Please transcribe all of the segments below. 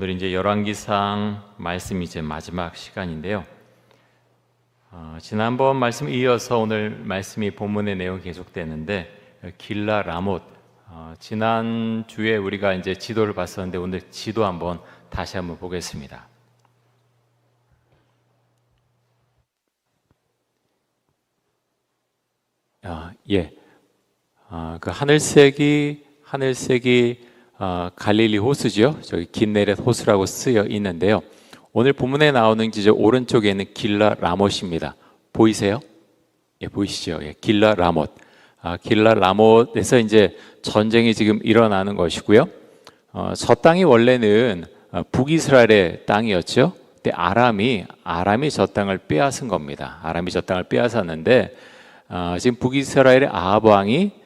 오늘 이제 열왕기상 말씀 이제 마지막 시간인데요. 지난번 말씀 이어서 오늘 말씀이 본문의 내용이 계속되는데 길라 라못. 지난 주에 우리가 이제 지도를 봤었는데 오늘 지도 한번 다시 한번 보겠습니다. 그 하늘색이 갈릴리 호수죠. 저기 긴네렛 호수라고 쓰여 있는데요. 오늘 본문에 나오는 이제 오른쪽에 있는 길라 라못입니다. 보이세요? 예, 보이시죠? 예, 길라 라못. 길라 라못에서 이제 전쟁이 지금 일어나는 것이고요. 저 땅이 원래는 북이스라엘의 땅이었죠. 근데 아람이 저 땅을 빼앗은 겁니다. 아람이 저 땅을 빼앗았는데 지금 북이스라엘의 아합 왕이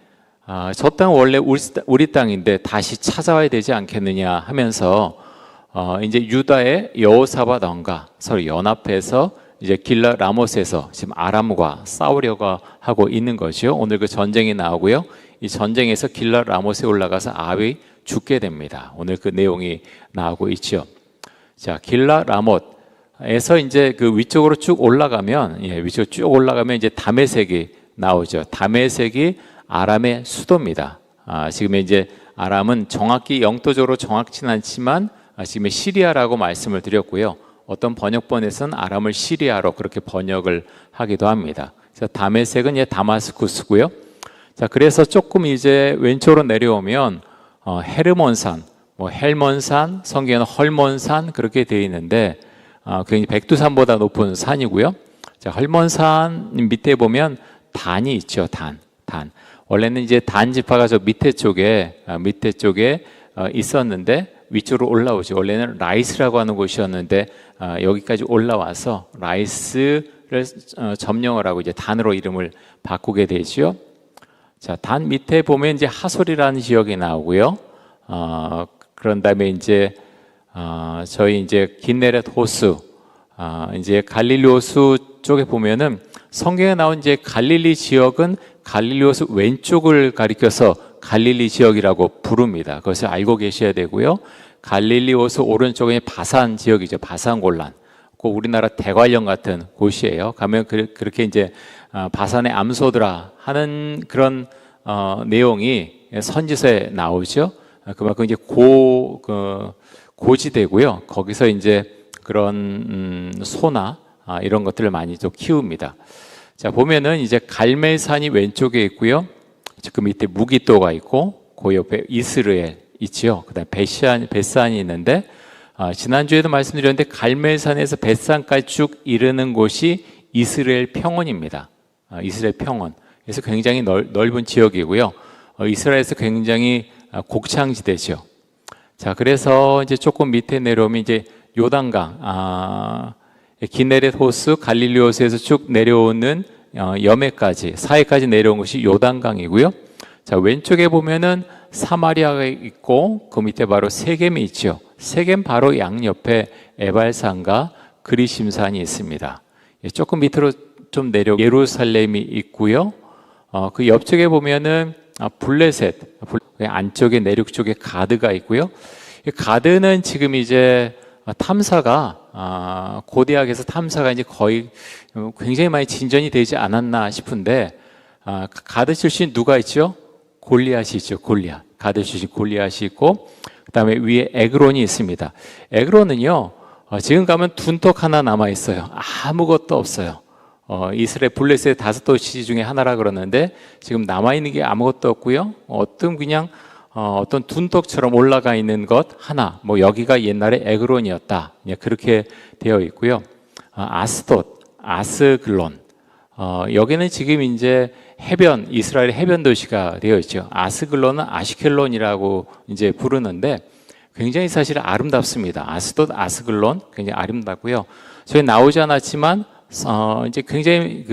저 땅은 원래 우리 땅인데 다시 찾아와야 되지 않겠느냐 하면서 이제 유다의 여호사밧 왕과 서로 연합해서 이제 길라 라못에서 지금 아람과 싸우려고 하고 있는 것이요. 오늘 그 전쟁이 나오고요. 이 전쟁에서 길라 라못에 올라가서 아합이 죽게 됩니다. 오늘 그 내용이 나오고 있죠. 자, 길라 라못에서 이제 그 위쪽으로 쭉 올라가면, 위쪽으로 쭉 올라가면 이제 다메섹이 나오죠. 다메섹이 아람의 수도입니다. 지금 이제 아람은 정확히 영토적으로 정확치는 않지만 지금 시리아라고 말씀을 드렸고요. 어떤 번역본에서는 아람을 시리아로 그렇게 번역을 하기도 합니다. 그래서 다메섹은 다마스쿠스고요. 자, 그래서 조금 이제 왼쪽으로 내려오면 헤르몬산, 헬몬산, 성경에는 헐몬산 그렇게 되어 있는데 굉장히 백두산보다 높은 산이고요. 자, 헐몬산 밑에 보면 단이 있죠. 단. 원래는 이제 단 지파가 저 밑에 쪽에 있었는데 위쪽으로 올라오죠. 원래는 라이스라고 하는 곳이었는데 여기까지 올라와서 라이스를 점령을 하고 이제 단으로 이름을 바꾸게 되죠. 자, 단 밑에 보면 이제 하솔이라는 지역이 나오고요. 그런 다음에 이제 저희 이제 긴네렛 호수, 이제 갈릴리 호수 쪽에 보면은 성경에 나온 이제 갈릴리 지역은 갈릴리 호수 왼쪽을 가리켜서 갈릴리 지역이라고 부릅니다. 그것을 알고 계셔야 되고요. 갈릴리 호수 오른쪽에 바산 지역이죠. 바산 골란. 꼭 우리나라 대관령 같은 곳이에요. 가면 그렇게 이제 바산의 암소들아 하는 그런 내용이 선지서에 나오죠. 그만큼 이제 고지대고요. 거기서 이제 그런 소나 이런 것들을 많이 또 키웁니다. 자, 보면은 이제 갈멜산이 왼쪽에 있고요. 그 밑에 무기또가 있고 그 옆에 이스라엘 있죠. 그다음 벳산이 있는데 지난주에도 말씀드렸는데 갈멜산에서 벳산까지 쭉 이르는 곳이 이스라엘 평원입니다. 이스라엘 평원. 그래서 굉장히 넓은 지역이고요. 이스라엘에서 굉장히 곡창지대죠. 자, 그래서 이제 조금 밑에 내려오면 이제 요단강, 긴네렛 호수, 갈릴리 호수에서 쭉 내려오는 여메까지, 사해까지 내려온 것이 요단강이고요. 자, 왼쪽에 보면은 사마리아가 있고 그 밑에 바로 세겜이 있죠. 세겜 바로 양옆에 에발산과 그리심산이 있습니다. 조금 밑으로 좀 내려 예루살렘이 있고요. 그 옆쪽에 보면은 블레셋, 안쪽에 내륙 쪽에 가드가 있고요. 가드는 지금 이제 탐사가 고대학에서 탐사가 이제 거의 굉장히 많이 진전이 되지 않았나 싶은데 가드 출신 누가 있죠? 골리앗이 있죠. 골리앗. 가드 출신 골리앗이 있고 그다음에 위에 에그론이 있습니다. 에그론은요 지금 가면 둔턱 하나 남아 있어요. 아무것도 없어요. 이스라엘 블레셋 5도시 중에 하나라 그러는데 지금 남아 있는 게 아무것도 없고요. 어떤 둔턱처럼 올라가 있는 것 하나, 여기가 옛날에 에그론이었다. 그렇게 되어 있고요. 아스돗, 아스글론. 여기는 지금 이제 이스라엘 해변 도시가 되어 있죠. 아스글론은 아시켈론이라고 이제 부르는데 굉장히 사실 아름답습니다. 아스돗, 아스글론 굉장히 아름답고요. 저희 나오지 않았지만 이제 굉장히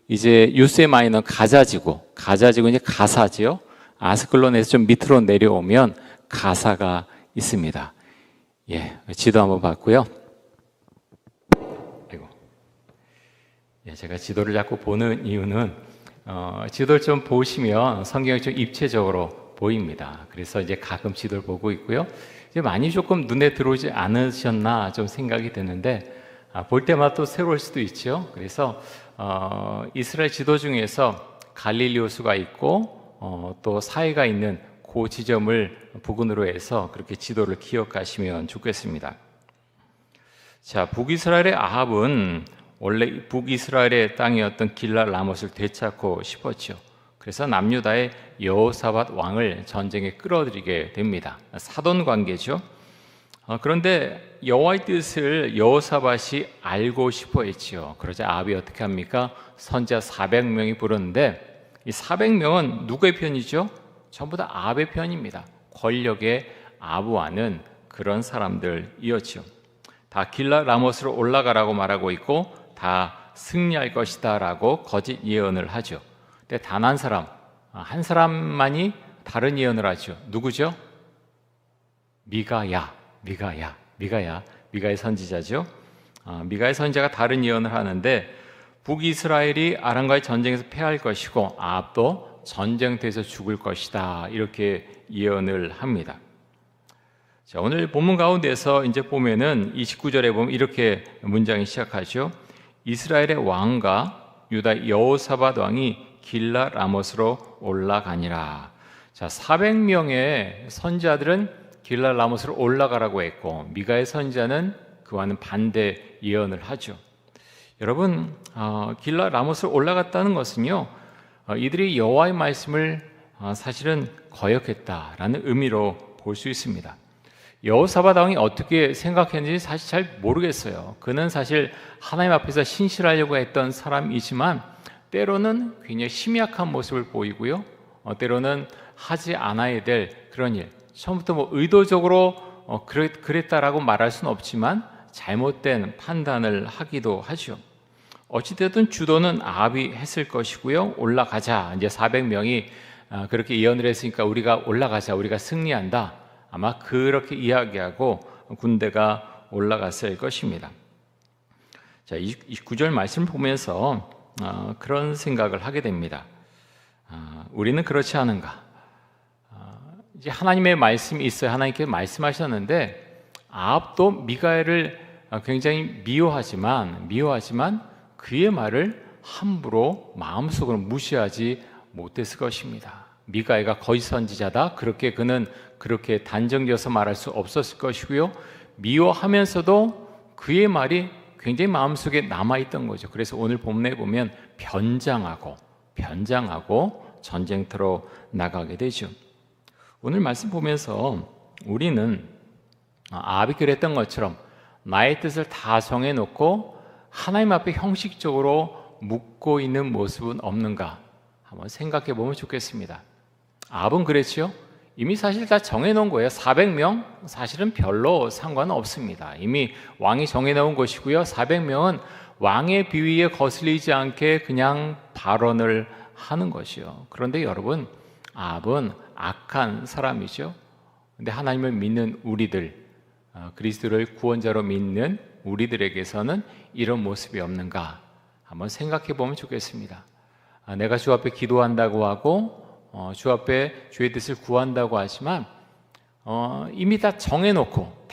이제 뉴스에 많이 나온 가자지구 이제 가사지요. 아스클론에서 좀 밑으로 내려오면 가사가 있습니다. 지도 한번 봤고요. 제가 지도를 자꾸 보는 이유는 지도를 좀 보시면 성경이 좀 입체적으로 보입니다. 그래서 이제 가끔 지도를 보고 있고요. 이제 많이 조금 눈에 들어오지 않으셨나 좀 생각이 드는데 볼 때마다 또 새로울 수도 있죠. 그래서 이스라엘 지도 중에서 갈릴리 호수가 있고 또 사해가 있는 그 지점을 부근으로 해서 그렇게 지도를 기억하시면 좋겠습니다. 자, 북이스라엘의 아합은 원래 북이스라엘의 땅이었던 길랏 라못을 되찾고 싶었죠. 그래서 남유다의 여호사밧 왕을 전쟁에 끌어들이게 됩니다. 사돈 관계죠. 그런데 여호와의 뜻을 여호사밧이 알고 싶어 했죠. 그러자 아합이 어떻게 합니까? 선지자 400명이 부르는데 이 400명은 누구의 편이죠? 전부 다 아합의 편입니다. 권력에 아부하는 그런 사람들이었죠. 다 길랏 라못으로 올라가라고 말하고 있고 다 승리할 것이다 라고 거짓 예언을 하죠. 근데 단 한 사람만이 다른 예언을 하죠. 누구죠? 미가야. 미가의 선지자죠. 미가의 선지자가 다른 예언을 하는데 북이스라엘이 아람과의 전쟁에서 패할 것이고 아합도 전쟁터에서 죽을 것이다. 이렇게 예언을 합니다. 자, 오늘 본문 가운데서 이제 보면은 29절에 보면 이렇게 문장이 시작하죠. 이스라엘의 왕과 유다 여호사밧 왕이 길랏 라못으로 올라가니라. 자, 400명의 선지자들은 길랏 라못으로 올라가라고 했고 미가의 선지자는 그와는 반대 예언을 하죠. 여러분, 길랏 라못으로 올라갔다는 것은요, 이들이 여호와의 말씀을 사실은 거역했다라는 의미로 볼 수 있습니다. 여호사밧 왕이 어떻게 생각했는지 사실 잘 모르겠어요. 그는 사실 하나님 앞에서 신실하려고 했던 사람이지만 때로는 굉장히 심약한 모습을 보이고요. 때로는 하지 않아야 될 그런 일, 처음부터 의도적으로 그랬다라고 말할 수는 없지만 잘못된 판단을 하기도 하죠. 어찌됐든 주도는 아합이 했을 것이고요. 올라가자. 이제 400명이 그렇게 예언을 했으니까 우리가 올라가자. 우리가 승리한다. 아마 그렇게 이야기하고 군대가 올라갔을 것입니다. 자, 29절 말씀을 보면서 그런 생각을 하게 됩니다. 우리는 그렇지 않은가? 이제 하나님의 말씀이 있어요. 하나님께 말씀하셨는데 아합도 미가엘을 굉장히 미워하지만 그의 말을 함부로 마음속으로 무시하지 못했을 것입니다. 미가엘가 거짓 선지자다. 그는 그렇게 단정지어서 말할 수 없었을 것이고요. 미워하면서도 그의 말이 굉장히 마음속에 남아있던 거죠. 그래서 오늘 본문에 보면 변장하고 전쟁터로 나가게 되죠. 오늘 말씀 보면서 우리는 아합이 그랬던 것처럼 나의 뜻을 다 정해놓고 하나님 앞에 형식적으로 묻고 있는 모습은 없는가 한번 생각해 보면 좋겠습니다. 아합은 그랬죠. 이미 사실 다 정해놓은 거예요. 400명 사실은 별로 상관은 없습니다. 이미 왕이 정해놓은 것이고요. 400명은 왕의 비위에 거슬리지 않게 그냥 발언을 하는 것이요. 그런데 여러분, 아합은 악한 사람이죠. 근데 하나님을 믿는 우리들, 그리스도를 구원자로 믿는 우리들에게서는 이런 모습이 없는가 한번 생각해 보면 좋겠습니다. 내가 주 앞에 기도한다고 하고 주 앞에 주의 뜻을 구한다고 하지만 이미 다 정해놓고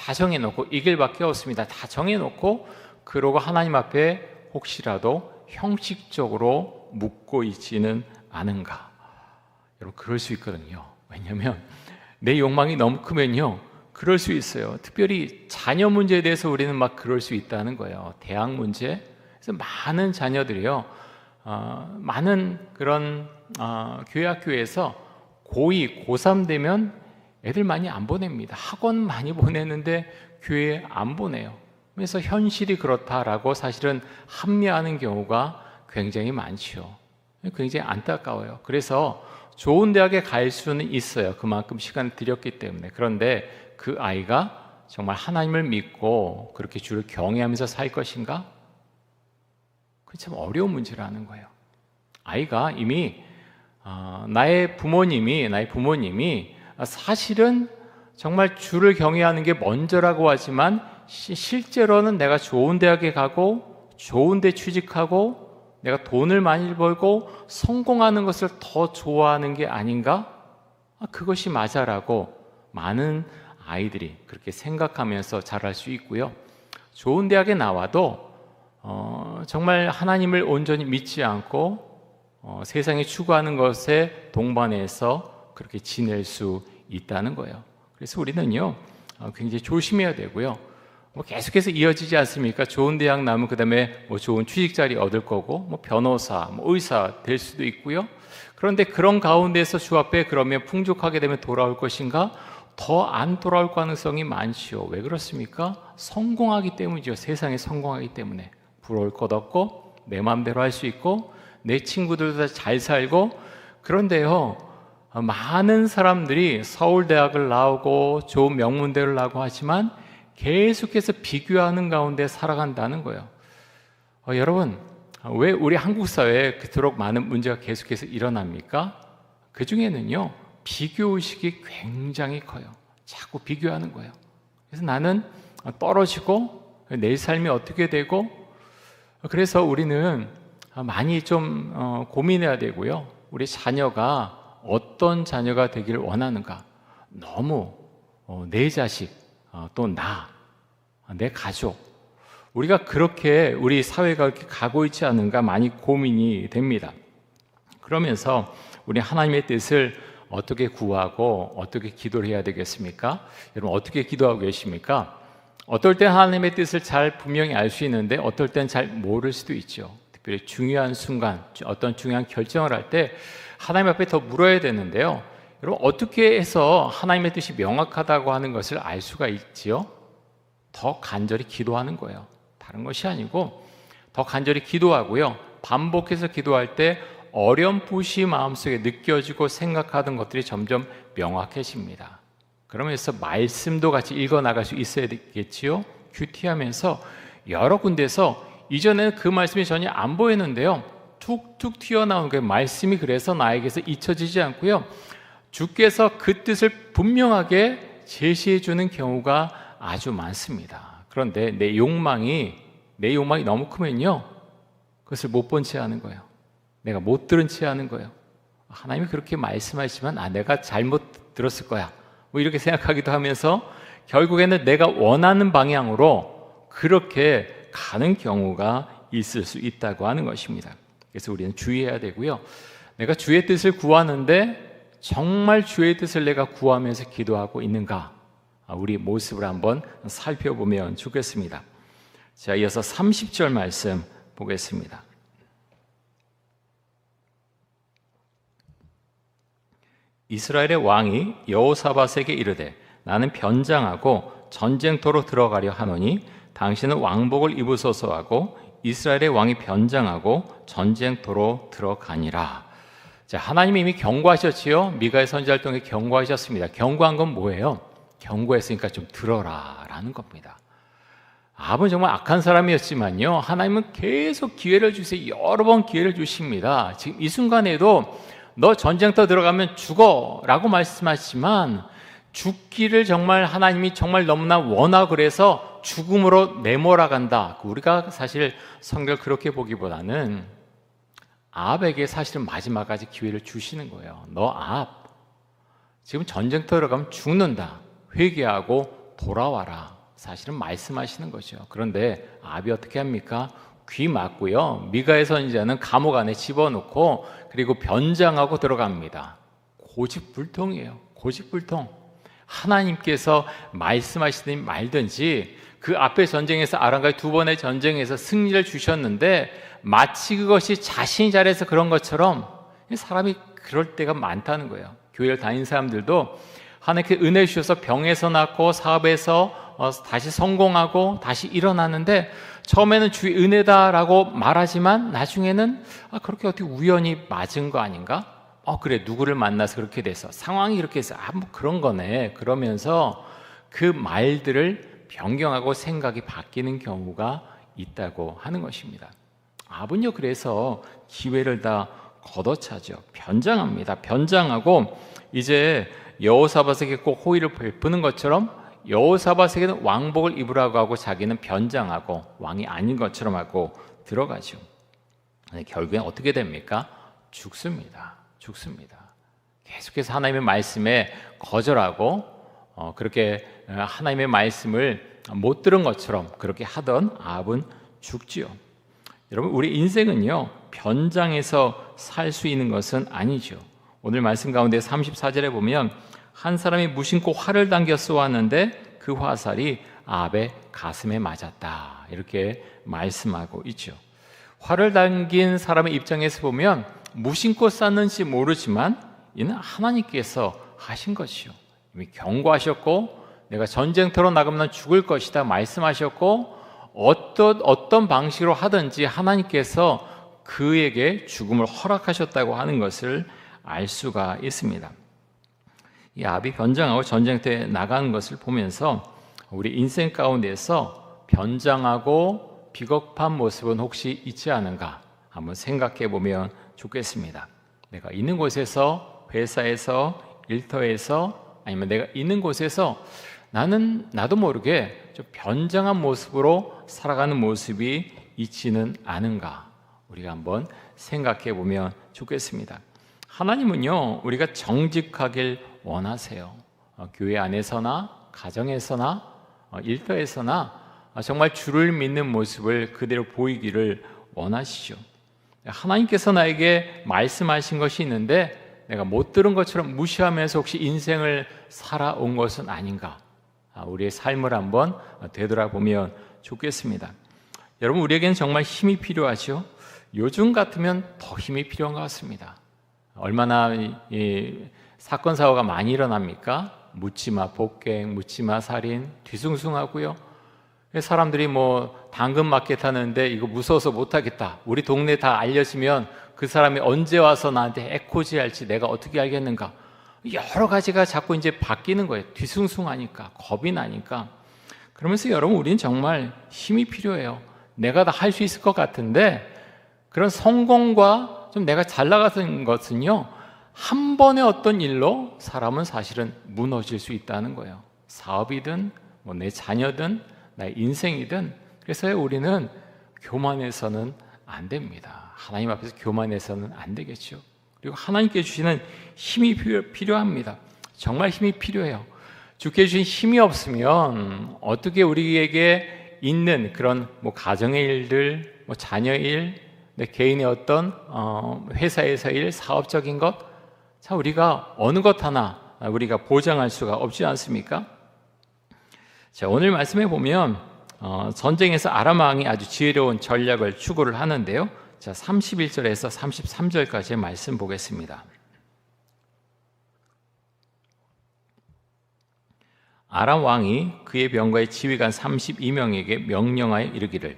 이 길밖에 없습니다. 다 정해놓고 그러고 하나님 앞에 혹시라도 형식적으로 묻고 있지는 않은가. 여러분 그럴 수 있거든요. 왜냐하면 내 욕망이 너무 크면요 그럴 수 있어요. 특별히 자녀 문제에 대해서 우리는 막 그럴 수 있다는 거예요. 대학 문제. 그래서 많은 자녀들이요 많은 그런 교회 학교에서 고2, 고3 되면 애들 많이 안 보냅니다. 학원 많이 보내는데 교회에 안 보내요. 그래서 현실이 그렇다라고 사실은 합리화하는 경우가 굉장히 많죠. 굉장히 안타까워요. 그래서 좋은 대학에 갈 수는 있어요. 그만큼 시간을 들였기 때문에. 그런데 그 아이가 정말 하나님을 믿고 그렇게 주를 경외하면서 살 것인가? 그게 참 어려운 문제라는 거예요. 아이가 이미 나의 부모님이 사실은 정말 주를 경외하는 게 먼저라고 하지만 실제로는 내가 좋은 대학에 가고 좋은 데 취직하고 내가 돈을 많이 벌고 성공하는 것을 더 좋아하는 게 아닌가? 그것이 맞아라고 많은 아이들이 그렇게 생각하면서 자랄 수 있고요. 좋은 대학에 나와도 정말 하나님을 온전히 믿지 않고 세상이 추구하는 것에 동반해서 그렇게 지낼 수 있다는 거예요. 그래서 우리는요 굉장히 조심해야 되고요. 계속해서 이어지지 않습니까? 좋은 대학 나오면 그 다음에 좋은 취직 자리 얻을 거고, 변호사, 의사 될 수도 있고요. 그런데 그런 가운데서 주 앞에 그러면 풍족하게 되면 돌아올 것인가? 더 안 돌아올 가능성이 많지요. 왜 그렇습니까? 성공하기 때문이죠. 세상에 성공하기 때문에 부러울 것 없고 내 마음대로 할 수 있고 내 친구들도 잘 살고. 그런데요 많은 사람들이 서울대학을 나오고 좋은 명문대를 나오고 하지만 계속해서 비교하는 가운데 살아간다는 거예요. 여러분, 왜 우리 한국 사회에 그토록 많은 문제가 계속해서 일어납니까? 그 중에는요 비교의식이 굉장히 커요. 자꾸 비교하는 거예요. 그래서 나는 떨어지고 내 삶이 어떻게 되고. 그래서 우리는 많이 좀 고민해야 되고요. 우리 자녀가 어떤 자녀가 되기를 원하는가. 너무 내 자식 또 내 가족, 우리가 그렇게 우리 사회가 그렇게 가고 있지 않은가 많이 고민이 됩니다. 그러면서 우리 하나님의 뜻을 어떻게 구하고 어떻게 기도를 해야 되겠습니까? 여러분 어떻게 기도하고 계십니까? 어떨 때 하나님의 뜻을 잘 분명히 알 수 있는데 어떨 땐 잘 모를 수도 있죠. 특별히 중요한 순간, 어떤 중요한 결정을 할 때 하나님 앞에 더 물어야 되는데요. 여러분 어떻게 해서 하나님의 뜻이 명확하다고 하는 것을 알 수가 있지요? 더 간절히 기도하는 거예요. 다른 것이 아니고 더 간절히 기도하고요. 반복해서 기도할 때 어렴풋이 마음속에 느껴지고 생각하던 것들이 점점 명확해집니다. 그러면서 말씀도 같이 읽어나갈 수 있어야 되겠지요. 큐티하면서 여러 군데서 이전에는 그 말씀이 전혀 안 보였는데요 툭툭 튀어나오는 그 말씀이 그래서 나에게서 잊혀지지 않고요 주께서 그 뜻을 분명하게 제시해 주는 경우가 아주 많습니다. 그런데 내 욕망이 너무 크면요 그것을 못 본 채 하는 거예요. 내가 못 들은 채 하는 거예요. 하나님이 그렇게 말씀하시지만 내가 잘못 들었을 거야 이렇게 생각하기도 하면서 결국에는 내가 원하는 방향으로 그렇게 가는 경우가 있을 수 있다고 하는 것입니다. 그래서 우리는 주의해야 되고요. 내가 주의 뜻을 구하는데 정말 주의 뜻을 내가 구하면서 기도하고 있는가? 우리 모습을 한번 살펴보면 좋겠습니다. 자, 이어서 30절 말씀 보겠습니다. 이스라엘의 왕이 여호사밧에게 이르되 나는 변장하고 전쟁터로 들어가려 하노니 당신은 왕복을 입으소서 하고 이스라엘의 왕이 변장하고 전쟁터로 들어가니라. 자, 하나님이 이미 경고하셨지요. 미가의 선지자를 통해 경고하셨습니다. 경고한 건 뭐예요? 경고했으니까 좀 들어라 라는 겁니다. 아합은 정말 악한 사람이었지만요 하나님은 계속 기회를 주세요. 여러 번 기회를 주십니다. 지금 이 순간에도 너 전쟁터 들어가면 죽어 라고 말씀하시지만 죽기를 정말 하나님이 정말 너무나 원하고 그래서 죽음으로 내몰아간다. 우리가 사실 성경을 그렇게 보기보다는 아합에게 사실은 마지막까지 기회를 주시는 거예요. 너 아합 지금 전쟁터 들어가면 죽는다. 회개하고 돌아와라. 사실은 말씀하시는 거죠. 그런데 아합이 어떻게 합니까? 귀 막고요 미가의 선지자는 감옥 안에 집어넣고 그리고 변장하고 들어갑니다. 고집불통이에요. 고집불통. 하나님께서 말씀하시든 말든지 그 앞에 전쟁에서 아람과의 두 번의 전쟁에서 승리를 주셨는데 마치 그것이 자신이 잘해서 그런 것처럼 사람이 그럴 때가 많다는 거예요. 교회를 다니는 사람들도 하나님께 은혜 주셔서 병에서 낫고 사업에서 다시 성공하고 다시 일어나는데 처음에는 주의 은혜다라고 말하지만 나중에는 그렇게 어떻게 우연히 맞은 거 아닌가? 그래 누구를 만나서 그렇게 돼서 상황이 이렇게 해서 뭐 그런 거네 그러면서 그 말들을 변경하고 생각이 바뀌는 경우가 있다고 하는 것입니다. 아합은요 그래서 기회를 다 걷어차죠. 변장합니다. 변장하고 이제 여호사밧에게 꼭 호의를 베푸는 것처럼 여호사밧에게는 왕복을 입으라고 하고 자기는 변장하고 왕이 아닌 것처럼 하고 들어가죠. 결국엔 어떻게 됩니까? 죽습니다. 계속해서 하나님의 말씀에 거절하고 그렇게 하나님의 말씀을 못 들은 것처럼 그렇게 하던 아합은 죽지요. 여러분, 우리 인생은요, 변장해서 살 수 있는 것은 아니죠. 오늘 말씀 가운데 34절에 보면 한 사람이 무심코 활을 당겨 쏘았는데 그 화살이 아합의 가슴에 맞았다, 이렇게 말씀하고 있죠. 활을 당긴 사람의 입장에서 보면 무심코 쐈는지 모르지만 이는 하나님께서 하신 것이요, 이미 경고하셨고 내가 전쟁터로 나가면 죽을 것이다 말씀하셨고 어떤 방식으로 하든지 하나님께서 그에게 죽음을 허락하셨다고 하는 것을 알 수가 있습니다. 이 아합이 변장하고 전쟁터에 나가는 것을 보면서 우리 인생 가운데서 변장하고 비겁한 모습은 혹시 있지 않은가 한번 생각해 보면 좋겠습니다. 내가 있는 곳에서, 회사에서, 일터에서, 아니면 내가 있는 곳에서 나도 모르게 좀 변장한 모습으로 살아가는 모습이 있지는 않은가, 우리가 한번 생각해 보면 좋겠습니다. 하나님은요, 우리가 정직하길 원하세요. 교회 안에서나 가정에서나 일터에서나 정말 주를 믿는 모습을 그대로 보이기를 원하시죠. 하나님께서 나에게 말씀하신 것이 있는데 내가 못 들은 것처럼 무시하면서 혹시 인생을 살아온 것은 아닌가, 우리의 삶을 한번 되돌아보면 좋겠습니다. 여러분, 우리에게는 정말 힘이 필요하죠. 요즘 같으면 더 힘이 필요한 것 같습니다. 얼마나 사건 사고가 많이 일어납니까? 묻지마 폭행, 묻지마 살인, 뒤숭숭하고요. 사람들이 당근 마켓 하는데 이거 무서워서 못하겠다, 우리 동네 다 알려지면 그 사람이 언제 와서 나한테 해코지 할지 내가 어떻게 알겠는가, 여러 가지가 자꾸 이제 바뀌는 거예요. 뒤숭숭하니까, 겁이 나니까. 그러면서 여러분, 우리는 정말 힘이 필요해요. 내가 다 할 수 있을 것 같은데 그런 성공과 좀 내가 잘 나가는 것은요, 한 번의 어떤 일로 사람은 사실은 무너질 수 있다는 거예요. 사업이든 내 자녀든 나의 인생이든. 그래서 우리는 교만해서는 안 됩니다. 하나님 앞에서 교만해서는 안 되겠죠. 그리고 하나님께 주시는 힘이 필요합니다. 정말 힘이 필요해요. 주께 주신 힘이 없으면 어떻게 우리에게 있는 그런 가정의 일들, 자녀 일, 내 개인의 어떤 회사에서 일, 사업적인 것, 자, 우리가 어느 것 하나 우리가 보장할 수가 없지 않습니까? 자, 오늘 말씀해 보면 전쟁에서 아람 왕이 아주 지혜로운 전략을 추구를 하는데요. 자, 31절에서 33절까지의 말씀 보겠습니다. 아람 왕이 그의 병거의 지휘관 32명에게 명령하여 이르기를,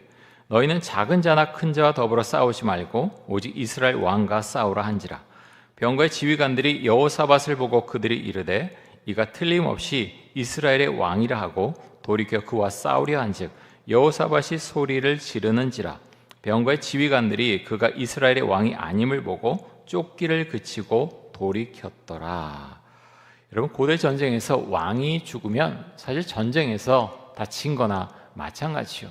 너희는 작은 자나 큰 자와 더불어 싸우지 말고 오직 이스라엘 왕과 싸우라 한지라. 병거의 지휘관들이 여호사밧을 보고 그들이 이르되 이가 틀림없이 이스라엘의 왕이라 하고 돌이켜 그와 싸우려 한즉 여호사밧이 소리를 지르는지라. 병거의 지휘관들이 그가 이스라엘의 왕이 아님을 보고 쫓기를 그치고 돌이켰더라. 여러분, 고대 전쟁에서 왕이 죽으면 사실 전쟁에서 다 진 거나 마찬가지요.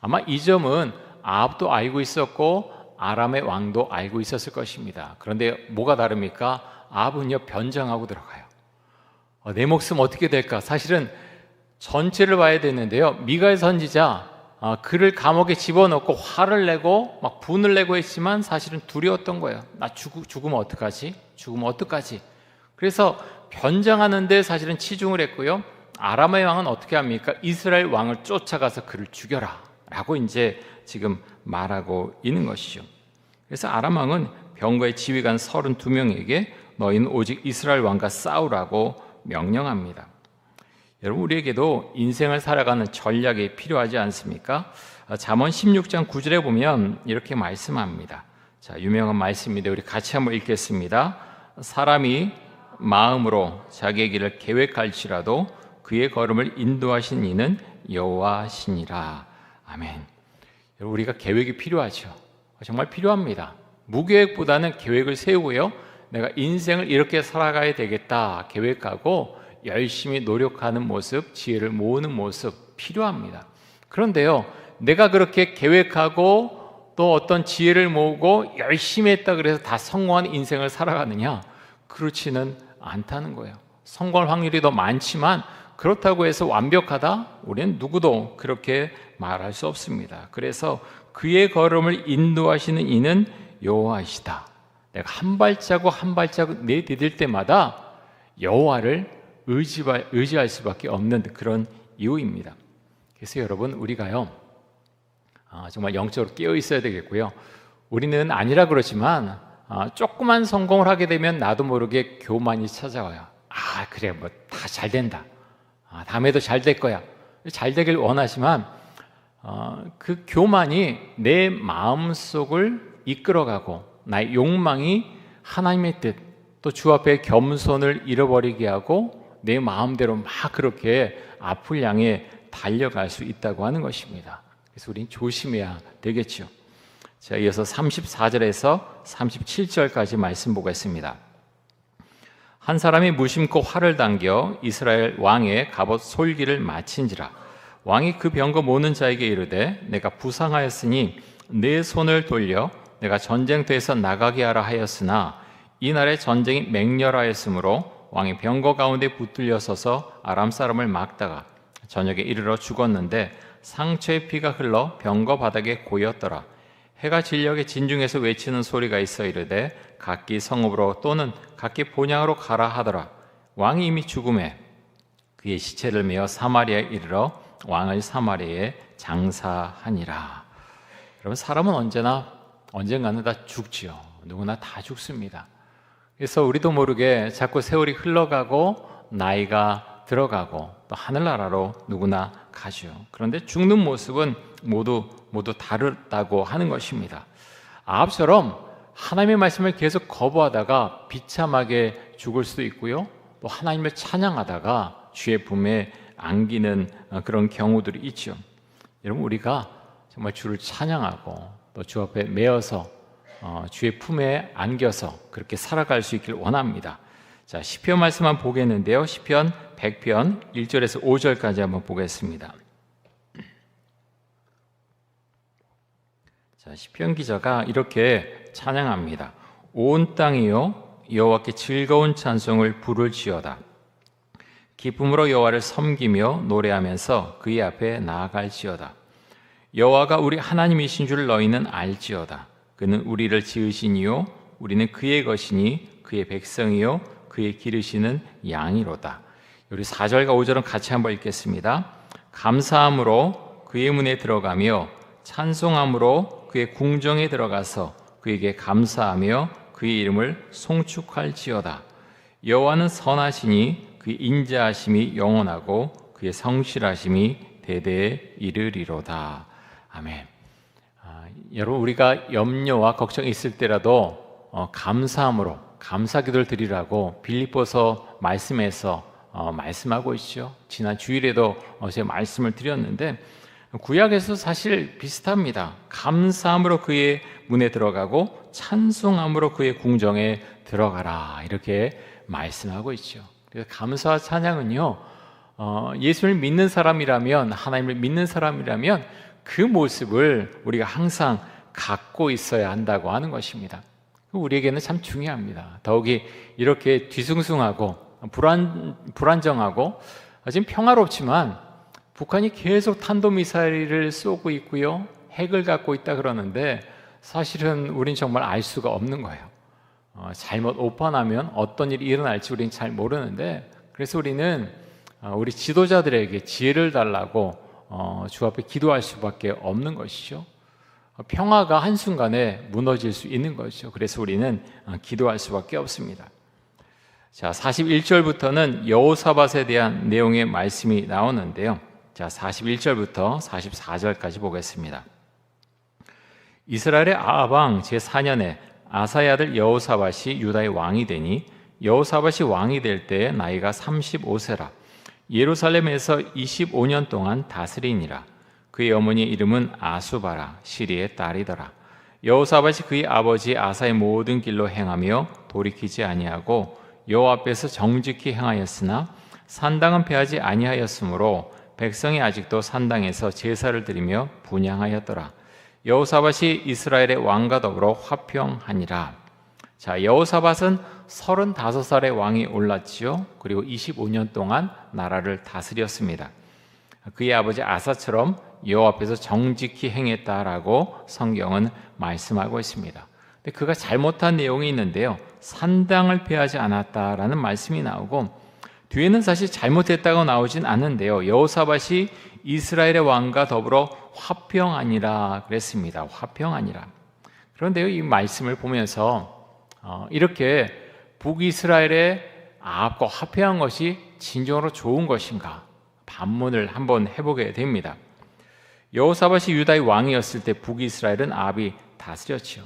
아마 이 점은 아합도 알고 있었고 아람의 왕도 알고 있었을 것입니다. 그런데 뭐가 다릅니까? 아합은요, 변장하고 들어가요. 내 목숨 어떻게 될까? 사실은 전체를 봐야 되는데요, 미가엘 선지자 그를 감옥에 집어넣고 화를 내고 막 분을 내고 했지만 사실은 두려웠던 거예요. 나 죽으면 어떡하지? 죽으면 어떡하지? 그래서 변장하는데 사실은 치중을 했고요. 아람의 왕은 어떻게 합니까? 이스라엘 왕을 쫓아가서 그를 죽여라 라고 이제 지금 말하고 있는 것이죠. 그래서 아람 왕은 병거의 지휘관 32명에게 너희는 오직 이스라엘 왕과 싸우라고 명령합니다. 여러분, 우리에게도 인생을 살아가는 전략이 필요하지 않습니까? 잠언 16장 9절에 보면 이렇게 말씀합니다. 자, 유명한 말씀인데 우리 같이 한번 읽겠습니다. 사람이 마음으로 자기의 길을 계획할지라도 그의 걸음을 인도하신 이는 여호와시니라. 아멘. 여러분, 우리가 계획이 필요하죠. 정말 필요합니다. 무계획보다는 계획을 세우고요, 내가 인생을 이렇게 살아가야 되겠다 계획하고 열심히 노력하는 모습, 지혜를 모으는 모습 필요합니다. 그런데요, 내가 그렇게 계획하고 또 어떤 지혜를 모으고 열심히 했다 그래서 다 성공한 인생을 살아가느냐? 그렇지는 않다는 거예요. 성공할 확률이 더 많지만 그렇다고 해서 완벽하다? 우리는 누구도 그렇게 말할 수 없습니다. 그래서 그의 걸음을 인도하시는 이는 여호와이시다. 내가 한 발자국 한 발자국 내디딜 때마다 여호와를 의지할 수밖에 없는 그런 이유입니다. 그래서 여러분, 우리가요 정말 영적으로 깨어 있어야 되겠고요. 우리는 아니라 그러지만 조그만 성공을 하게 되면 나도 모르게 교만이 찾아와요. 그래, 뭐 다 잘 된다. 다음에도 잘 될 거야. 잘 되길 원하지만 그 교만이 내 마음속을 이끌어가고 나의 욕망이 하나님의 뜻, 또 주 앞에 겸손을 잃어버리게 하고 내 마음대로 막 그렇게 앞을 향해 달려갈 수 있다고 하는 것입니다. 그래서 우리는 조심해야 되겠죠. 자, 이어서 34절에서 37절까지 말씀 보겠습니다. 한 사람이 무심코 활을 당겨 이스라엘 왕의 갑옷 솔기를 마친지라. 왕이 그 병거 모는 자에게 이르되 내가 부상하였으니 내 손을 돌려 내가 전쟁터에서 나가게 하라 하였으나 이날에 전쟁이 맹렬하였으므로 왕이 병거 가운데 붙들려 서서 아람 사람을 막다가 저녁에 이르러 죽었는데 상처의 피가 흘러 병거 바닥에 고였더라. 해가 진녘에 진중에서 외치는 소리가 있어 이르되 각기 성읍으로 또는 각기 본향으로 가라 하더라. 왕이 이미 죽음에 그의 시체를 메어 사마리아에 이르러 왕을 사마리아에 장사하니라. 여러분, 사람은 언젠가는 다 죽지요. 누구나 다 죽습니다. 그래서 우리도 모르게 자꾸 세월이 흘러가고 나이가 들어가고 또 하늘나라로 누구나 가죠. 그런데 죽는 모습은 모두 다르다고 하는 것입니다. 아합처럼 하나님의 말씀을 계속 거부하다가 비참하게 죽을 수도 있고요, 또 하나님을 찬양하다가 주의 품에 안기는 그런 경우들이 있죠. 여러분, 우리가 정말 주를 찬양하고 또 주 앞에 메어서 주의 품에 안겨서 그렇게 살아갈 수 있길 원합니다. 자, 시편 말씀 한번 보겠는데요. 시편 100편 1절에서 5절까지 한번 보겠습니다. 자, 시편 기자가 이렇게 찬양합니다. 온 땅이요 여호와께 즐거운 찬송을 부를지어다. 기쁨으로 여호와를 섬기며 노래하면서 그의 앞에 나아갈지어다. 여호와가 우리 하나님이신 줄 너희는 알지어다. 그는 우리를 지으시니요 우리는 그의 것이니 그의 백성이요 그의 기르시는 양이로다. 우리 4절과 5절은 같이 한번 읽겠습니다. 감사함으로 그의 문에 들어가며 찬송함으로 그의 궁정에 들어가서 그에게 감사하며 그의 이름을 송축할지어다. 여호와는 선하시니 그의 인자하심이 영원하고 그의 성실하심이 대대에 이르리로다. 아멘. 여러분, 우리가 염려와 걱정이 있을 때라도 감사함으로 감사 기도를 드리라고 빌립보서 말씀에서 말씀하고 있죠. 지난 주일에도 제가 말씀을 드렸는데 구약에서 사실 비슷합니다. 감사함으로 그의 문에 들어가고 찬송함으로 그의 궁정에 들어가라, 이렇게 말씀하고 있죠. 그래서 감사와 찬양은요, 예수를 믿는 사람이라면, 하나님을 믿는 사람이라면 그 모습을 우리가 항상 갖고 있어야 한다고 하는 것입니다. 우리에게는 참 중요합니다. 더욱이 이렇게 뒤숭숭하고 불안정하고 지금 평화롭지만 북한이 계속 탄도미사일을 쏘고 있고요, 핵을 갖고 있다 그러는데 사실은 우린 정말 알 수가 없는 거예요. 잘못 오판하면 어떤 일이 일어날지 우리는 잘 모르는데, 그래서 우리는 우리 지도자들에게 지혜를 달라고 주 앞에 기도할 수밖에 없는 것이죠. 평화가 한순간에 무너질 수 있는 것이죠. 그래서 우리는 기도할 수밖에 없습니다. 자, 41절부터는 여호사밧에 대한 내용의 말씀이 나오는데요. 자, 41절부터 44절까지 보겠습니다. 이스라엘의 아합 왕 제4년에 아사의 아들 여호사밧이 유다의 왕이 되니 여호사밧이 왕이 될 때 나이가 35세라. 예루살렘에서 25년 동안 다스리니라. 그의 어머니의 이름은 아수바라, 시리의 딸이더라. 여호사밧이 그의 아버지 아사의 모든 길로 행하며 돌이키지 아니하고 여호와 앞에서 정직히 행하였으나 산당은 패하지 아니하였으므로 백성이 아직도 산당에서 제사를 드리며 분향하였더라. 여호사밧이 이스라엘의 왕과 더불어 화평하니라. 자, 여호사밧은 35살의 왕이 올랐지요. 그리고 25년 동안 나라를 다스렸습니다. 그의 아버지 아사처럼 여호와 앞에서 정직히 행했다라고 성경은 말씀하고 있습니다. 근데 그가 잘못한 내용이 있는데요. 산당을 폐하지 않았다라는 말씀이 나오고, 뒤에는 사실 잘못했다고 나오진 않는데요. 여호사밧이 이스라엘의 왕과 더불어 화평하니라 그랬습니다. 화평하니라. 그런데요, 이 말씀을 보면서 이렇게 북이스라엘의 아합과 화평한 것이 진정으로 좋은 것인가 반문을 한번 해보게 됩니다. 여호사밧이 유다의 왕이었을 때 북이스라엘은 아합이 다스렸지요.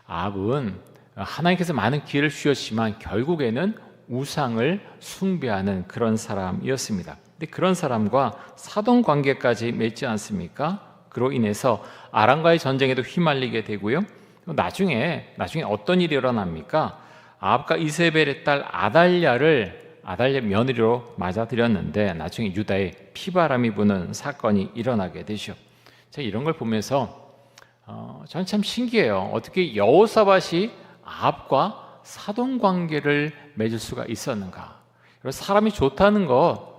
아합은 하나님께서 많은 기회를 주셨지만 결국에는 우상을 숭배하는 그런 사람이었습니다. 근데 그런 사람과 사돈 관계까지 맺지 않습니까? 그로 인해서 아람과의 전쟁에도 휘말리게 되고요. 나중에 어떤 일이 일어납니까? 아합과 이세벨의 딸 아달랴 며느리로 맞아들였는데 나중에 유다에 피바람이 부는 사건이 일어나게 되죠. 제가 이런 걸 보면서 저는 참 신기해요. 어떻게 여호사밧이 아합과 사돈 관계를 맺을 수가 있었는가? 사람이 좋다는 것,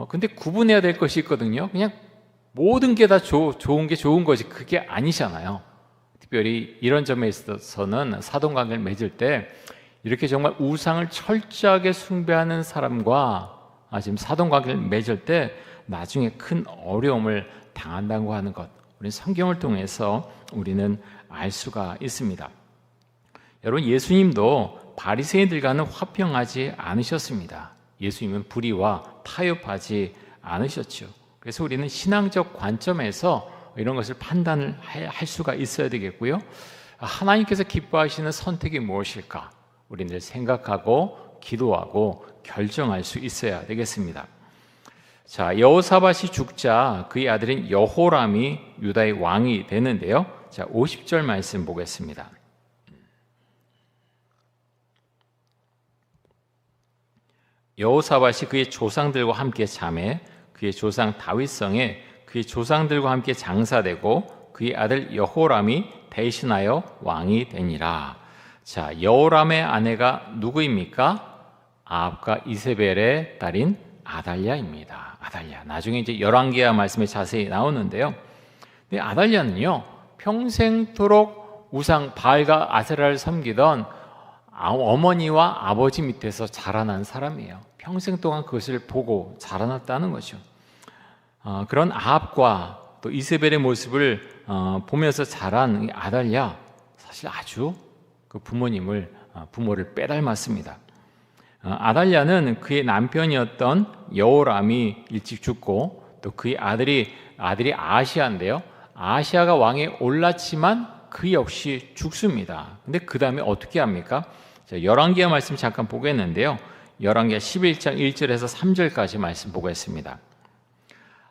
근데 구분해야 될 것이 있거든요. 그냥 모든 게 다 좋은 게 좋은 것이 그게 아니잖아요. 특별히 이런 점에 있어서는 사돈 관계를 맺을 때 이렇게 정말 우상을 철저하게 숭배하는 사람과 지금 사돈 관계를 맺을 때 나중에 큰 어려움을 당한다고 하는 것, 우리 성경을 통해서 우리는 알 수가 있습니다. 여러분, 예수님도 바리새인들과는 화평하지 않으셨습니다. 예수님은 불의와 타협하지 않으셨죠. 그래서 우리는 신앙적 관점에서 이런 것을 판단을 할 수가 있어야 되겠고요. 하나님께서 기뻐하시는 선택이 무엇일까? 우리는 생각하고 기도하고 결정할 수 있어야 되겠습니다. 자, 여호사밧이 죽자 그의 아들인 여호람이 유다의 왕이 되는데요. 자, 50절 말씀 보겠습니다. 여호사밧이 그의 조상들과 함께 잠에 그의 조상 다윗성에 그의 조상들과 함께 장사되고 그의 아들 여호람이 대신하여 왕이 되니라. 자, 여호람의 아내가 누구입니까? 아합과 이세벨의 딸인 아달랴입니다. 아달랴. 나중에 이제 열왕기하 말씀에 자세히 나오는데요. 근데 아달랴는요, 평생토록 우상 바알과 아세라를 섬기던 어머니와 아버지 밑에서 자라난 사람이에요. 평생 동안 그것을 보고 자라났다는 거죠. 그런 아합과 또 이세벨의 모습을 보면서 자란 아달랴, 사실 아주 그 부모를 빼닮았습니다. 아달랴는 그의 남편이었던 여호람이 일찍 죽고 또 그의 아들이 아하시아인데요. 아하시아가 왕에 올랐지만 그 역시 죽습니다. 근데 그 다음에 어떻게 합니까? 열왕기하 말씀 잠깐 보겠는데요. 열왕기하 11장 1절에서 3절까지 말씀 보겠습니다.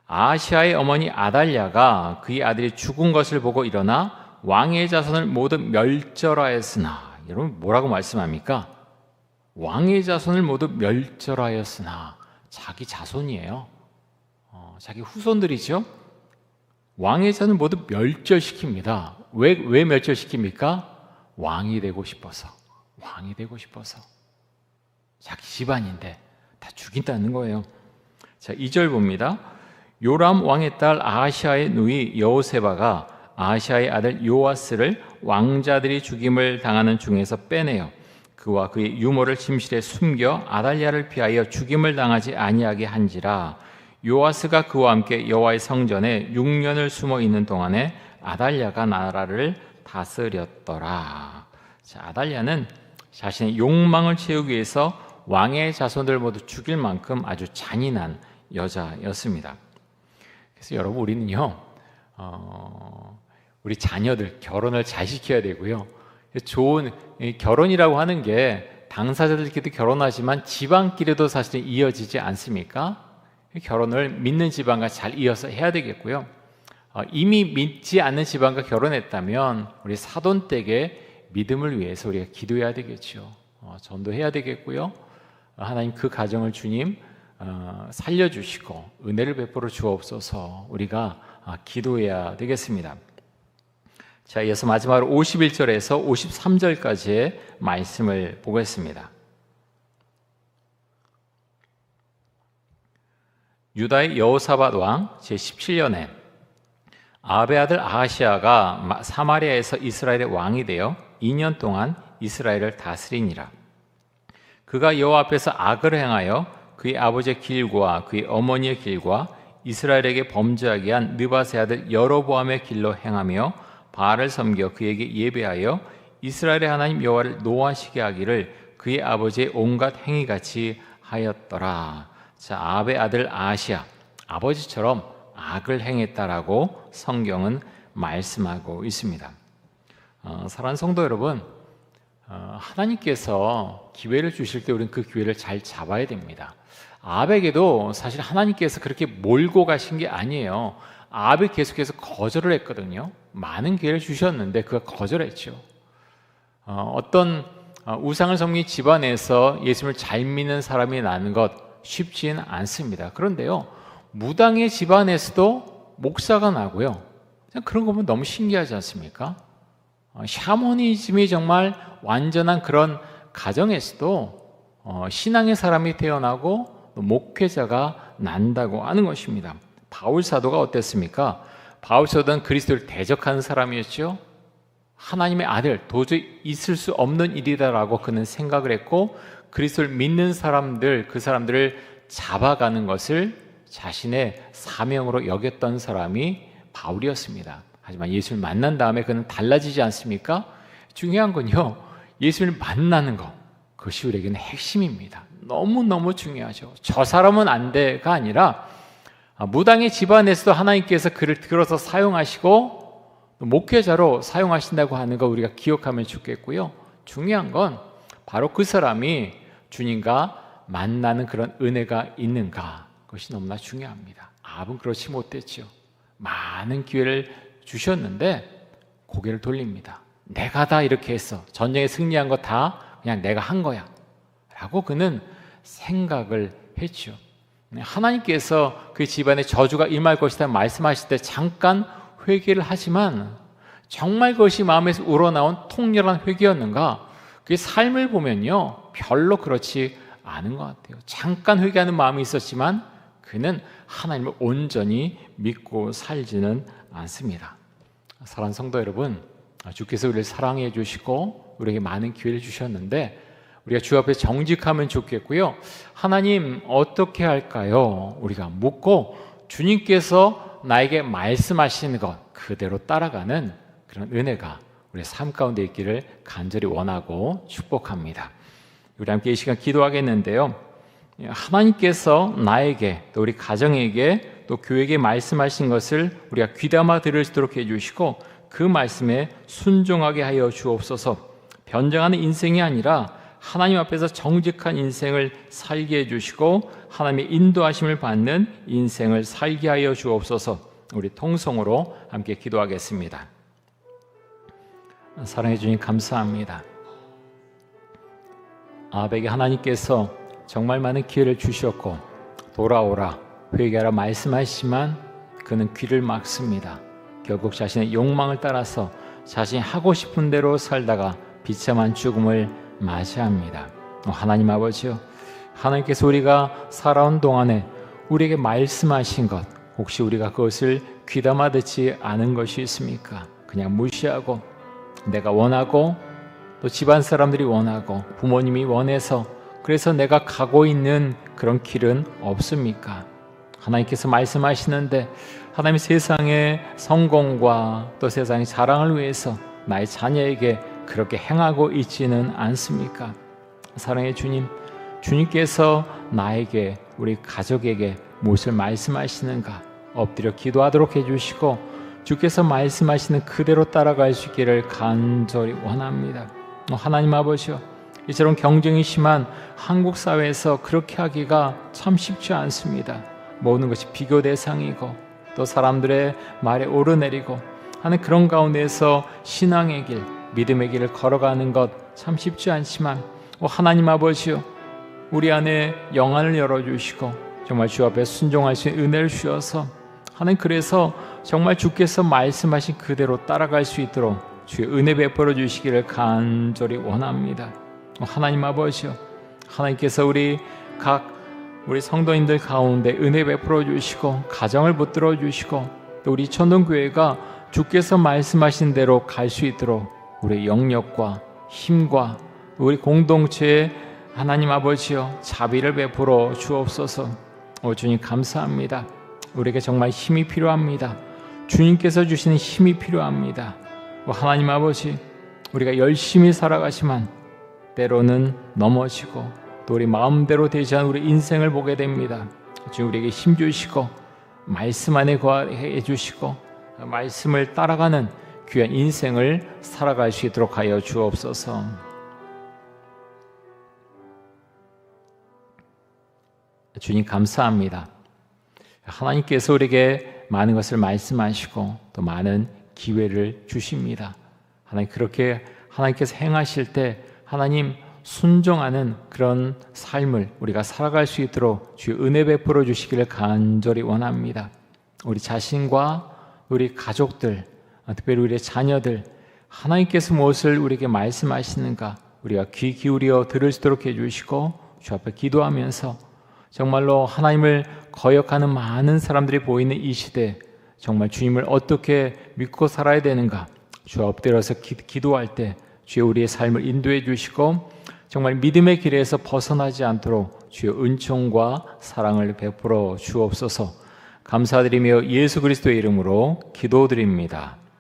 아하시아의 어머니 아달랴가 그의 아들이 죽은 것을 보고 일어나 왕의 자손을 모두 멸절하였으나, 여러분 뭐라고 말씀합니까? 왕의 자손을 모두 멸절하였으나, 자기 자손이에요. 자기 후손들이죠. 왕의 자손을 모두 멸절시킵니다. 왜 멸절시킵니까? 왕이 되고 싶어서. 자기 집안인데 다 죽인다는 거예요. 자, 2절 봅니다. 요람 왕의 딸 아하시아의 누이 여호세바가 아하시아의 아들 요아스를 왕자들이 죽임을 당하는 중에서 빼내어 그와 그의 유모를 침실에 숨겨 아달랴를 피하여 죽임을 당하지 아니하게 한지라. 요아스가 그와 함께 여호와의 성전에 6년을 숨어 있는 동안에 아달랴가 나라를 다스렸더라. 자, 아달랴는 자신의 욕망을 채우기 위해서 왕의 자손들 모두 죽일 만큼 아주 잔인한 여자였습니다. 그래서 여러분, 우리는요, 우리 자녀들 결혼을 잘 시켜야 되고요. 좋은 결혼이라고 하는 게 당사자들끼리도 결혼하지만 집안끼리도 사실 이어지지 않습니까? 결혼을 믿는 집안과 잘 이어서 해야 되겠고요. 이미 믿지 않는 집안과 결혼했다면 우리 사돈댁의 믿음을 위해서 우리가 기도해야 되겠죠. 전도해야 되겠고요. 하나님 그 가정을 주님 살려주시고 은혜를 베풀어 주옵소서 우리가 기도해야 되겠습니다. 자, 이어서 마지막으로 51절에서 53절까지의 말씀을 보겠습니다. 유다의 여호사밧 왕 제17년에 아합의 아들 아하시야가 사마리아에서 이스라엘의 왕이 되어 2년 동안 이스라엘을 다스리니라. 그가 여호와 앞에서 악을 행하여 그의 아버지의 길과 그의 어머니의 길과 이스라엘에게 범죄하게 한 느밧의 아들 여로보암의 길로 행하며 바알을 섬겨 그에게 예배하여 이스라엘의 하나님 여호와를 노하시게 하기를 그의 아버지의 온갖 행위같이 하였더라. 자, 아합의 아들 아하시야, 아버지처럼 악을 행했다라고 성경은 말씀하고 있습니다. 사랑하는 성도 여러분, 하나님께서 기회를 주실 때 우리는 그 기회를 잘 잡아야 됩니다. 아합에게도 사실 하나님께서 그렇게 몰고 가신 게 아니에요. 아합이 계속해서 거절을 했거든요. 많은 기회를 주셨는데 그가 거절했죠. 어떤 우상을 섬긴 집안에서 예수님을 잘 믿는 사람이 나는 것 쉽지는 않습니다. 그런데요, 무당의 집안에서도 목사가 나고요. 그런 거 보면 너무 신기하지 않습니까? 샤머니즘이 정말 완전한 그런 가정에서도 신앙의 사람이 태어나고 목회자가 난다고 하는 것입니다. 바울 사도가 어땠습니까? 바울 사도는 그리스도를 대적하는 사람이었죠. 하나님의 아들, 도저히 있을 수 없는 일이다라고 그는 생각을 했고, 그리스도를 믿는 사람들, 그 사람들을 잡아가는 것을 자신의 사명으로 여겼던 사람이 바울이었습니다. 하지만 예수를 만난 다음에 그는 달라지지 않습니까? 중요한 건요, 예수를 만나는 것, 그것이 우리에게는 핵심입니다. 너무너무 중요하죠. 저 사람은 안 돼가 아니라 무당의 집안에서도 하나님께서 그를 들어서 사용하시고 목회자로 사용하신다고 하는 거 우리가 기억하면 좋겠고요. 중요한 건 바로 그 사람이 주님과 만나는 그런 은혜가 있는가, 그것이 너무나 중요합니다. 아합은 그렇지 못했죠. 많은 기회를 주셨는데 고개를 돌립니다. 내가 다 이렇게 했어. 전쟁에 승리한 거 다 그냥 내가 한 거야 라고 그는 생각을 했죠. 하나님께서 그 집안에 저주가 임할 것이다 말씀하실 때 잠깐 회개를 하지만 정말 그것이 마음에서 우러나온 통렬한 회개였는가? 그의 삶을 보면요, 별로 그렇지 않은 것 같아요. 잠깐 회개하는 마음이 있었지만 그는 하나님을 온전히 믿고 살지는 않습니다. 사랑하는 성도 여러분, 주께서 우리를 사랑해 주시고 우리에게 많은 기회를 주셨는데 우리가 주 앞에 정직하면 좋겠고요. 하나님 어떻게 할까요? 우리가 묻고 주님께서 나에게 말씀하시는 것 그대로 따라가는 그런 은혜가 우리의 삶 가운데 있기를 간절히 원하고 축복합니다. 우리 함께 이 시간 기도하겠는데요. 하나님께서 나에게 또 우리 가정에게 또 교회에게 말씀하신 것을 우리가 귀담아 들을 수 있도록 해주시고 그 말씀에 순종하게 하여 주옵소서. 변정하는 인생이 아니라 하나님 앞에서 정직한 인생을 살게 해주시고 하나님의 인도하심을 받는 인생을 살게 하여 주옵소서. 우리 통성으로 함께 기도하겠습니다. 사랑해 주님 감사합니다. 아합에게 하나님께서 정말 많은 기회를 주셨고 돌아오라 회개하라 말씀하시지만 그는 귀를 막습니다. 결국 자신의 욕망을 따라서 자신이 하고 싶은 대로 살다가 비참한 죽음을 맞이합니다. 하나님 아버지요, 하나님께서 우리가 살아온 동안에 우리에게 말씀하신 것 혹시 우리가 그것을 귀담아 듣지 않은 것이 있습니까? 그냥 무시하고 내가 원하고 또 집안 사람들이 원하고 부모님이 원해서 그래서 내가 가고 있는 그런 길은 없습니까? 하나님께서 말씀하시는데 하나님 세상의 성공과 또 세상의 자랑을 위해서 나의 자녀에게 그렇게 행하고 있지는 않습니까? 사랑의 주님, 주님께서 나에게 우리 가족에게 무엇을 말씀하시는가 엎드려 기도하도록 해주시고 주께서 말씀하시는 그대로 따라갈 수 있기를 간절히 원합니다. 하나님 아버지요, 이처럼 경쟁이 심한 한국 사회에서 그렇게 하기가 참 쉽지 않습니다. 모든 것이 비교 대상이고 또 사람들의 말에 오르내리고 하는 그런 가운데서 신앙의 길, 믿음의 길을 걸어가는 것 참 쉽지 않지만 하나님 아버지요, 우리 안에 영안을 열어주시고 정말 주 앞에 순종할 수 있는 은혜를 주셔서 하나님 그래서 정말 주께서 말씀하신 그대로 따라갈 수 있도록 주의 은혜 베풀어 주시기를 간절히 원합니다. 하나님 아버지요, 하나님께서 우리 각 우리 성도님들 가운데 은혜 베풀어 주시고 가정을 붙들어 주시고 또 우리 천동교회가 주께서 말씀하신 대로 갈 수 있도록 우리의 영역과 힘과 우리 공동체에 하나님 아버지여 자비를 베풀어 주옵소서. 주님 감사합니다. 우리에게 정말 힘이 필요합니다. 주님께서 주시는 힘이 필요합니다. 하나님 아버지, 우리가 열심히 살아가지만 때로는 넘어지고 또 우리 마음대로 되지 않은 우리 인생을 보게 됩니다. 주님 우리에게 힘 주시고 말씀 안에 거하게 해주시고 말씀을 따라가는 귀한 인생을 살아갈 수 있도록 하여 주옵소서. 주님 감사합니다. 하나님께서 우리에게 많은 것을 말씀하시고 또 많은 기회를 주십니다. 하나님 그렇게 하나님께서 행하실 때 하나님 순종하는 그런 삶을 우리가 살아갈 수 있도록 주의 은혜 베풀어 주시기를 간절히 원합니다. 우리 자신과 우리 가족들, 특별히 우리의 자녀들, 하나님께서 무엇을 우리에게 말씀하시는가 우리가 귀 기울여 들을 수 있도록 해주시고 주 앞에 기도하면서 정말로 하나님을 거역하는 많은 사람들이 보이는 이 시대, 정말 주님을 어떻게 믿고 살아야 되는가 주 엎드려서 기도할 때 주의 우리의 삶을 인도해 주시고 정말 믿음의 길에서 벗어나지 않도록 주의 은총과 사랑을 베풀어 주옵소서. 감사드리며 예수 그리스도의 이름으로 기도드립니다.